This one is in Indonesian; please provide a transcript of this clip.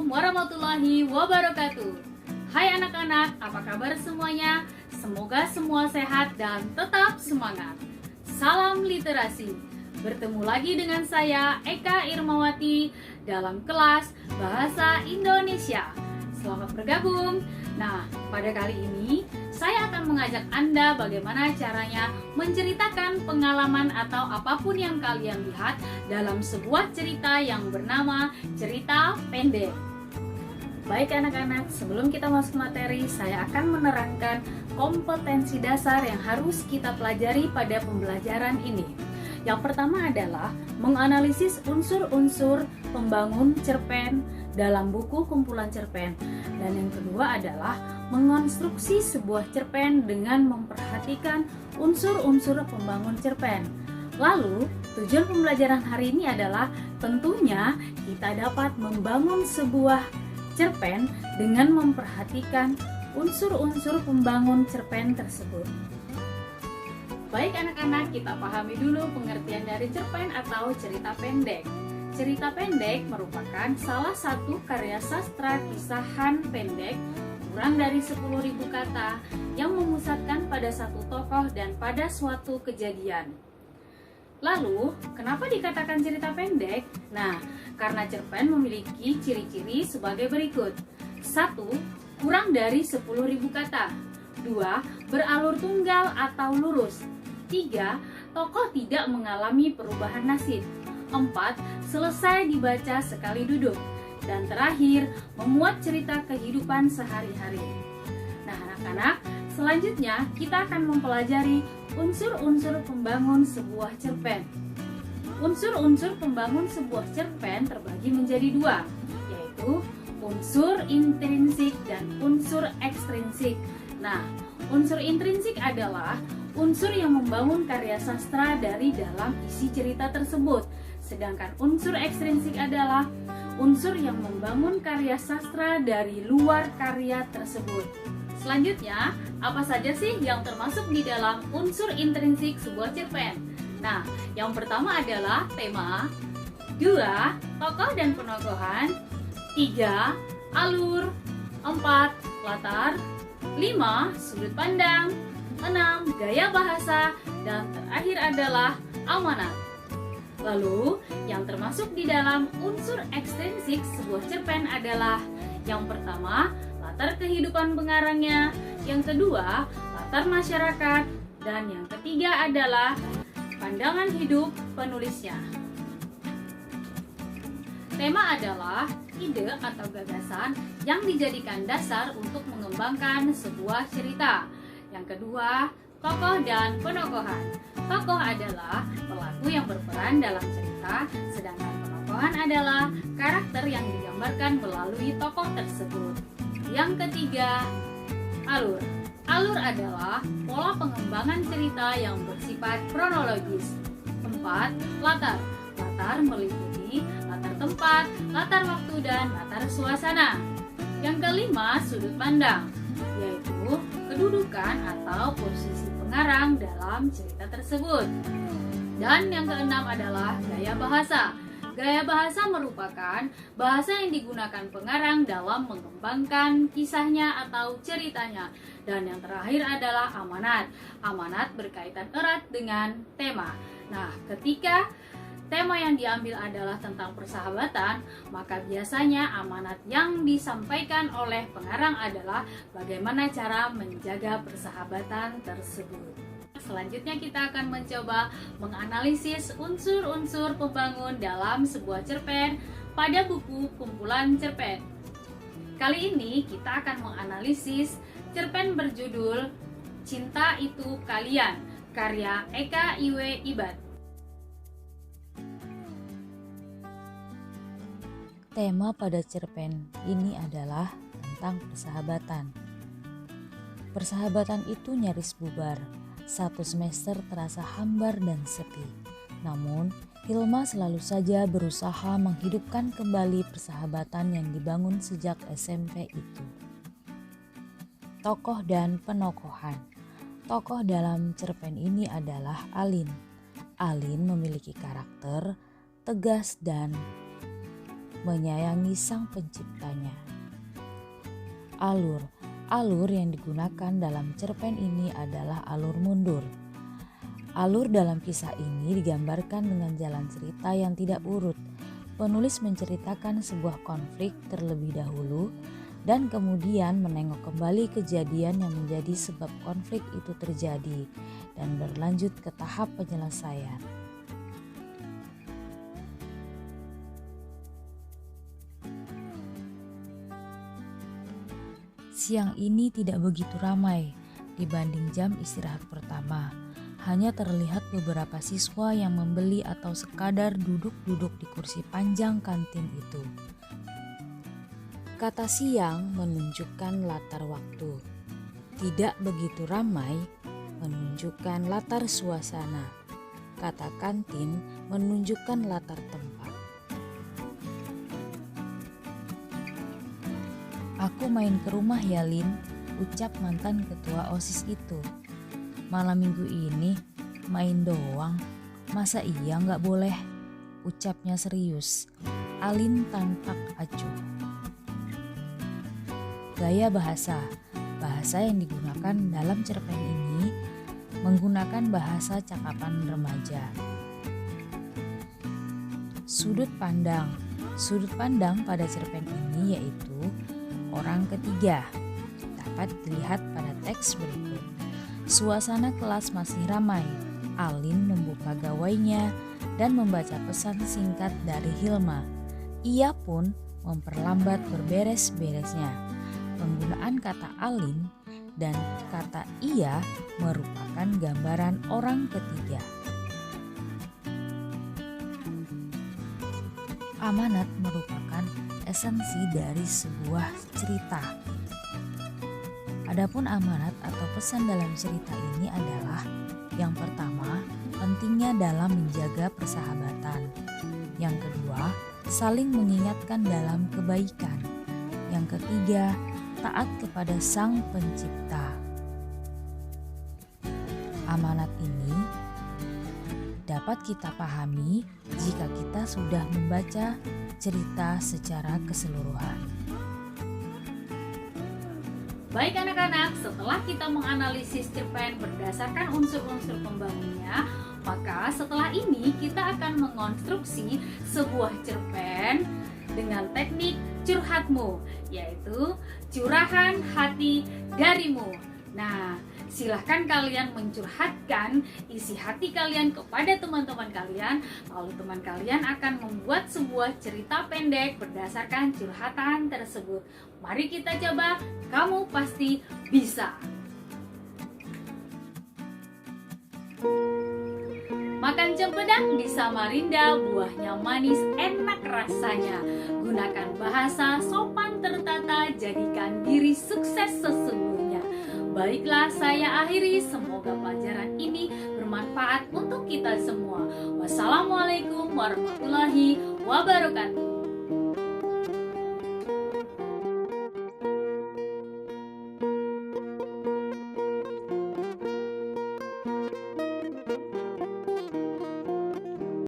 Assalamualaikum warahmatullahi wabarakatuh. Hai anak-anak, apa kabar semuanya? Semoga semua sehat dan tetap semangat. Salam literasi. Bertemu lagi dengan saya Eka Irmawati dalam kelas Bahasa Indonesia. Selamat bergabung. Nah, pada kali ini saya akan mengajak Anda bagaimana caranya menceritakan pengalaman atau apapun yang kalian lihat dalam sebuah cerita yang bernama cerita pendek. Baik anak-anak, sebelum kita masuk materi, saya akan menerangkan kompetensi dasar yang harus kita pelajari pada pembelajaran ini. Yang pertama adalah menganalisis unsur-unsur pembangun cerpen dalam buku kumpulan cerpen. Dan yang kedua adalah mengonstruksi sebuah cerpen dengan memperhatikan unsur-unsur pembangun cerpen. Lalu, tujuan pembelajaran hari ini adalah tentunya kita dapat membangun sebuah cerpen dengan memperhatikan unsur-unsur pembangun cerpen tersebut. Baik anak-anak, kita pahami dulu pengertian dari cerpen atau cerita pendek. Cerita pendek merupakan salah satu karya sastra kisahan pendek kurang dari 10.000 kata yang memusatkan pada satu tokoh dan pada suatu kejadian. Lalu, kenapa dikatakan cerita pendek? Nah, karena cerpen memiliki ciri-ciri sebagai berikut. 1. Kurang dari 10.000 kata. 2. Beralur tunggal atau lurus. 3. Tokoh tidak mengalami perubahan nasib. 4. Selesai dibaca sekali duduk. Dan terakhir, memuat cerita kehidupan sehari-hari. Nah anak-anak, selanjutnya kita akan mempelajari unsur-unsur pembangun sebuah cerpen. Unsur-unsur pembangun sebuah cerpen terbagi menjadi dua, yaitu unsur intrinsik dan unsur ekstrinsik. Nah, unsur intrinsik adalah unsur yang membangun karya sastra dari dalam isi cerita tersebut. Sedangkan unsur ekstrinsik adalah unsur yang membangun karya sastra dari luar karya tersebut. Selanjutnya, apa saja sih yang termasuk di dalam unsur intrinsik sebuah cerpen? Nah, yang pertama adalah tema, 2. Tokoh dan penokohan, 3. Alur, 4. Latar, 5. Sudut pandang, 6. Gaya bahasa, dan terakhir adalah amanat. Lalu, yang termasuk di dalam unsur ekstrinsik sebuah cerpen adalah yang pertama, latar kehidupan pengarangnya, yang kedua, latar masyarakat, dan yang ketiga adalah pandangan hidup penulisnya. Tema adalah ide atau gagasan yang dijadikan dasar untuk mengembangkan sebuah cerita. Yang kedua, tokoh dan penokohan. Tokoh adalah pelaku yang berperan dalam cerita, sedangkan penokohan adalah karakter yang digambarkan melalui tokoh tersebut. Yang ketiga, alur. Alur adalah pola pengembangan cerita yang bersifat kronologis. 4. Latar. Latar meliputi latar tempat, latar waktu, dan latar suasana. Yang kelima, sudut pandang, yaitu kedudukan atau posisi pengarang dalam cerita tersebut. Dan yang keenam adalah gaya bahasa. Gaya bahasa merupakan bahasa yang digunakan pengarang dalam mengembangkan kisahnya atau ceritanya. Dan yang terakhir adalah amanat. Amanat berkaitan erat dengan tema. Nah, ketika tema yang diambil adalah tentang persahabatan, maka biasanya amanat yang disampaikan oleh pengarang adalah bagaimana cara menjaga persahabatan tersebut. Selanjutnya kita akan mencoba menganalisis unsur-unsur pembangun dalam sebuah cerpen pada buku kumpulan cerpen. Kali ini kita akan menganalisis cerpen berjudul Cinta Itu Kalian, karya Eka Iwe Ibad. Tema pada cerpen ini adalah tentang persahabatan. Persahabatan itu nyaris bubar. Satu semester terasa hambar dan sepi. Namun, Hilma selalu saja berusaha menghidupkan kembali persahabatan yang dibangun sejak SMP itu. Tokoh dan penokohan. Tokoh dalam cerpen ini adalah Alin. Alin memiliki karakter tegas dan menyayangi sang penciptanya. Alur yang digunakan dalam cerpen ini adalah alur mundur. Alur dalam kisah ini digambarkan dengan jalan cerita yang tidak urut. Penulis menceritakan sebuah konflik terlebih dahulu dan kemudian menengok kembali kejadian yang menjadi sebab konflik itu terjadi dan berlanjut ke tahap penyelesaian. Siang ini tidak begitu ramai dibanding jam istirahat pertama. Hanya terlihat beberapa siswa yang membeli atau sekadar duduk-duduk di kursi panjang kantin itu. Kata siang menunjukkan latar waktu. Tidak begitu ramai menunjukkan latar suasana. Kata kantin menunjukkan latar tempat. Aku main ke rumah ya Lin, ucap mantan ketua OSIS itu. Malam minggu ini main doang, masa iya nggak boleh? Ucapnya serius. Alin tampak acuh. Gaya bahasa yang digunakan dalam cerpen ini menggunakan bahasa cakapan remaja. Sudut pandang pada cerpen ini yaitu orang ketiga. Dapat dilihat pada teks berikut. Suasana kelas masih ramai. Alin membuka gawainya dan membaca pesan singkat dari Hilma. Ia pun memperlambat berberes-beresnya. Penggunaan kata Alin dan kata ia merupakan gambaran orang ketiga. Amanat merupakan esensi dari sebuah cerita. Adapun amanat atau pesan dalam cerita ini adalah yang pertama, pentingnya dalam menjaga persahabatan. Yang kedua, saling mengingatkan dalam kebaikan. Yang ketiga, taat kepada Sang Pencipta. Amanat ini dapat kita pahami jika kita sudah membaca cerita secara keseluruhan. Baik anak-anak, setelah kita menganalisis cerpen berdasarkan unsur-unsur pembangunnya, maka setelah ini kita akan mengonstruksi sebuah cerpen dengan teknik curhatmu, yaitu curahan hati darimu. Nah, silahkan kalian mencurhatkan isi hati kalian kepada teman-teman kalian, lalu teman kalian akan membuat sebuah cerita pendek berdasarkan curhatan tersebut. Mari kita coba, kamu pasti bisa. Makan cempedak di Samarinda, buahnya manis, enak rasanya. Gunakan bahasa sopan tertata, jadikan diri sukses sesungguhnya. Baiklah, saya akhiri. Semoga pelajaran ini bermanfaat untuk kita semua. Wassalamualaikum warahmatullahi wabarakatuh.